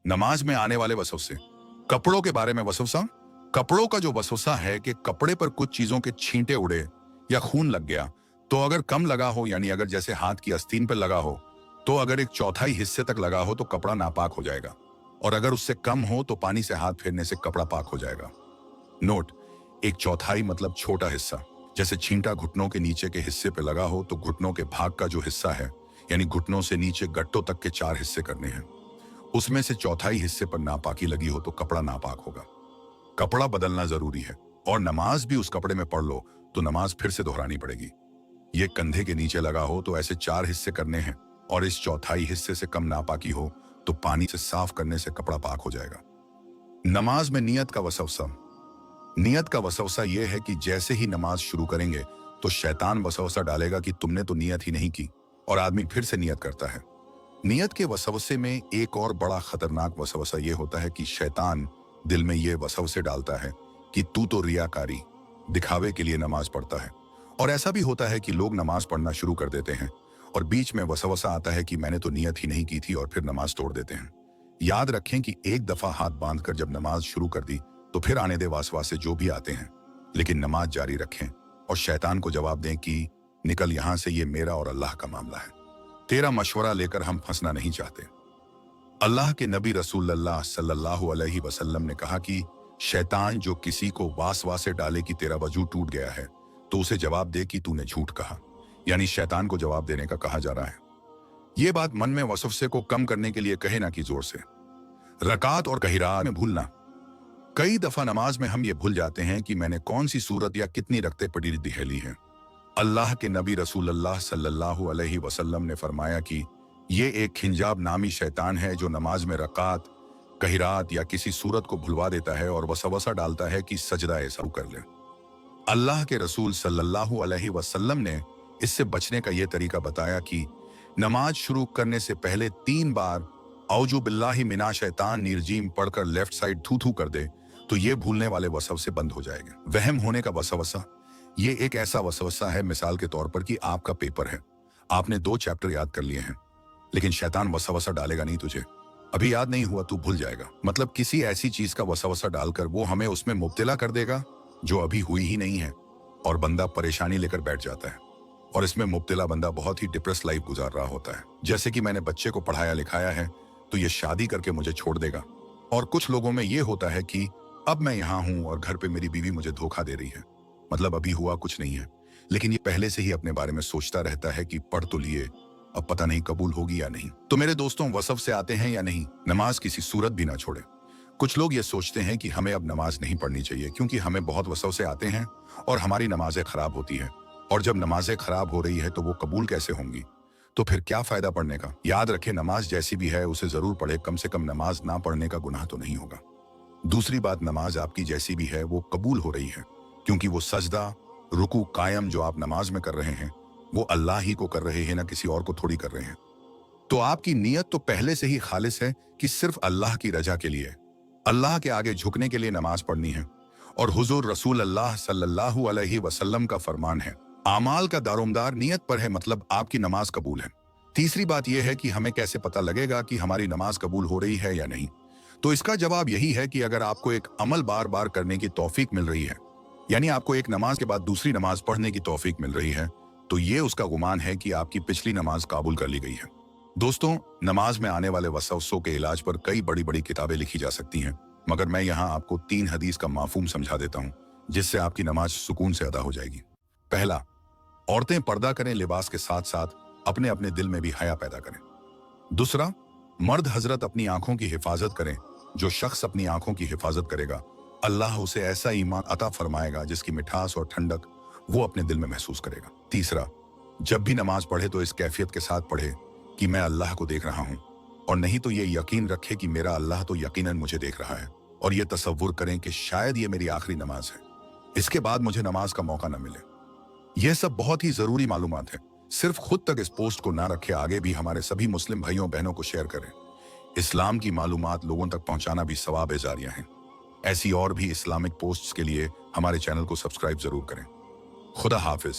नमाज में आने वाले वसवसे। कपड़ों के बारे में वसवसा। कपड़ों का जो वसवसा है कि कपड़े पर कुछ चीजों के छींटे उड़े या खून लग गया, तो अगर कम लगा हो, यानी अगर जैसे हाथ की आस्तीन पर लगा हो, तो अगर एक चौथाई हिस्से तक लगा हो तो कपड़ा नापाक हो जाएगा, और अगर उससे कम हो तो पानी से हाथ फेरने से कपड़ा पाक हो जाएगा। नोट, एक चौथाई मतलब छोटा हिस्सा। जैसे छींटा घुटनों के नीचे के हिस्से पे लगा हो तो घुटनों के भाग का जो हिस्सा है, यानी घुटनों से नीचे गट्टों तक के 4 हिस्से करने हैं, उसमें से चौथाई हिस्से पर नापाकी लगी हो तो कपड़ा नापाक होगा। कपड़ा बदलना जरूरी है, और नमाज भी उस कपड़े में पढ़ लो तो नमाज फिर से दोहरानी पड़ेगी। ये कंधे के नीचे लगा हो तो ऐसे 4 हिस्से करने हैं, और इस चौथाई हिस्से से कम नापाकी हो तो पानी से साफ करने से कपड़ा पाक हो जाएगा। नमाज में नियत का वसवसा। नियत का वसवसा यह है कि जैसे ही नमाज शुरू करेंगे तो शैतान वसवसा डालेगा कि तुमने तो नियत ही नहीं की, और आदमी फिर से नियत करता है। नियत के वसवसे में एक और बड़ा खतरनाक वसवसा यह होता है कि शैतान दिल में यह वसवसे डालता है कि तू तो रियाकारी, दिखावे के लिए नमाज पढ़ता है। और ऐसा भी होता है कि लोग नमाज पढ़ना शुरू कर देते हैं और बीच में वसवसा आता है कि मैंने तो नियत ही नहीं की थी, और फिर नमाज तोड़ देते हैं। याद रखें कि एक दफा हाथ बांधकर जब नमाज शुरू कर दी तो फिर आने दे वासवासे जो भी आते हैं, लेकिन नमाज जारी रखें और शैतान को जवाब दें कि निकल यहां से, ये मेरा और अल्लाह का मामला है, तेरा मशवरा लेकर हम फंसना नहीं चाहते। अल्लाह के नबी रसूलुल्लाह सल्लल्लाहु अलैहि वसल्लम ने कहा कि शैतान जो किसी को वासवासे डाले कि तेरा वजू टूट गया है, तो उसे जवाब दे कि तूने झूठ कहा, यानी शैतान को जवाब देने का कहा जा रहा है। यह बात मन में वसवसे को कम करने के लिए कहे ना कि जोर से। रकात और कहरात में भूलना। कई दफा नमाज में हम ये भूल जाते हैं कि मैंने कौन सी सूरत या कितनी रकते पढ़ी दिहली है। अल्लाह के नबी रसूलुल्लाह सल्लल्लाहु अलैहि वसल्लम ने फरमाया कि ये एक खिंजाब नामी शैतान है जो नमाज में रकात, कहरात या किसी सूरत को भुलवा देता है और वसवसा डालता है कि सजदा ऐसा कर ले। अल्लाह के रसूल सल्लल्लाहु अलैहि वसल्लम ने इससे बचने का यह तरीका बताया कि नमाज शुरू करने से पहले 3 बार औजु बिल्लाहि मिना शैतान निर्जीम पढ़कर लेफ्ट साइड थू थू कर दे तो ये भूलने वाले वसवसे बंद हो जाएंगे। वहम होने का वसवसा, ये एक ऐसा वसवसा है, मिसाल के तौर पर कि आपका पेपर है, आपने 2 चैप्टर याद कर लिए हैं, लेकिन शैतान वसवसा डालेगा नहीं तुझे, अभी याद नहीं हुआ, तू भूल जाएगा। मतलब किसी ऐसी चीज का वसवसा डालकर वो हमें उसमें मुब्तला कर देगा जो अभी हुई ही नहीं है, और बंदा परेशानी लेकर बैठ जाता है। और इसमें मुब्तला बंदा बहुत ही डिप्रेस लाइफ गुजार रहा होता है। जैसे कि मैंने बच्चे को पढ़ाया लिखाया है तो ये शादी करके मुझे छोड़ देगा, और कुछ लोगों में ये होता है कि अब मैं यहाँ हूं और घर पे मेरी बीवी मुझे धोखा दे रही है, मतलब अभी हुआ कुछ नहीं है, लेकिन ये पहले से ही अपने बारे में सोचता रहता है कि पढ़ तो लिए, अब पता नहीं कबूल होगी या नहीं। तो मेरे दोस्तों, वसफ से आते हैं या नहीं, नमाज किसी सूरत भी ना छोड़े। कुछ लोग ये सोचते हैं कि हमें अब नमाज नहीं पढ़नी चाहिए क्योंकि हमें बहुत वसफ से आते हैं और हमारी नमाजें खराब होती है, और जब नमाजें खराब हो रही है तो वो कबूल कैसे होंगी, तो फिर क्या फायदा पढ़ने का। याद रखें, नमाज जैसी भी है उसे जरूर पढ़े, कम से कम नमाज ना पढ़ने का गुनाह तो नहीं होगा। दूसरी बात, नमाज आपकी जैसी भी है वो कबूल हो रही है क्योंकि वो सजदा, रुकू, कायम जो आप नमाज में कर रहे हैं वो अल्लाह ही को कर रहे हैं, ना किसी और को थोड़ी कर रहे हैं। तो आपकी नीयत तो पहले से ही खालिस है कि सिर्फ अल्लाह की रजा के लिए, अल्लाह के आगे झुकने के लिए नमाज पढ़नी है। और हुजूर रसूल अल्लाह सल्लल्लाहु अलैहि वसल्लम का फरमान है, आमाल का दारोमदार नियत पर है, मतलब आपकी नमाज कबूल है। तीसरी बात यह है कि हमें कैसे पता लगेगा कि हमारी नमाज कबूल हो रही है या नहीं, तो इसका जवाब यही है कि अगर आपको एक अमल बार बार करने की तौफीक मिल रही है, यानी आपको एक नमाज के बाद दूसरी नमाज पढ़ने की तौफीक मिल रही है, तो ये उसका गुमान है कि आपकी पिछली नमाज काबूल कर ली गई है। दोस्तों, नमाज में आने वाले वसवसों के इलाज पर कई बड़ी बड़ी किताबें लिखी जा सकती हैं, मगर मैं यहाँ आपको 3 हदीस का माफूम समझा देता हूँ जिससे आपकी नमाज सुकून से अदा हो जाएगी। पहला, औरतें पर्दा करें, लिबास के साथ साथ अपने अपने दिल में भी हया पैदा करें। दूसरा, मर्द हजरत अपनी आंखों की हिफाजत करें, जो शख्स अपनी आंखों की हिफाजत करेगा अल्लाह उसे ऐसा ईमान अता फरमाएगा जिसकी मिठास और ठंडक वो अपने दिल में महसूस करेगा। तीसरा, जब भी नमाज पढ़े तो इस कैफियत के साथ पढ़े कि मैं अल्लाह को देख रहा हूँ, और नहीं तो ये यकीन रखे कि मेरा अल्लाह तो यकीनन मुझे देख रहा है, और ये तसव्वुर करें कि शायद ये मेरी आखिरी नमाज है, इसके बाद मुझे नमाज का मौका न मिले। यह सब बहुत ही जरूरी मालूमात है, सिर्फ खुद तक इस पोस्ट को ना रखे, आगे भी हमारे सभी मुस्लिम भाइयों बहनों को शेयर करें। इस्लाम की मालूमात लोगों तक पहुंचाना भी सवाब जारिया है। ऐसी और भी इस्लामिक पोस्ट्स के लिए हमारे चैनल को सब्सक्राइब जरूर करें। खुदा हाफिज।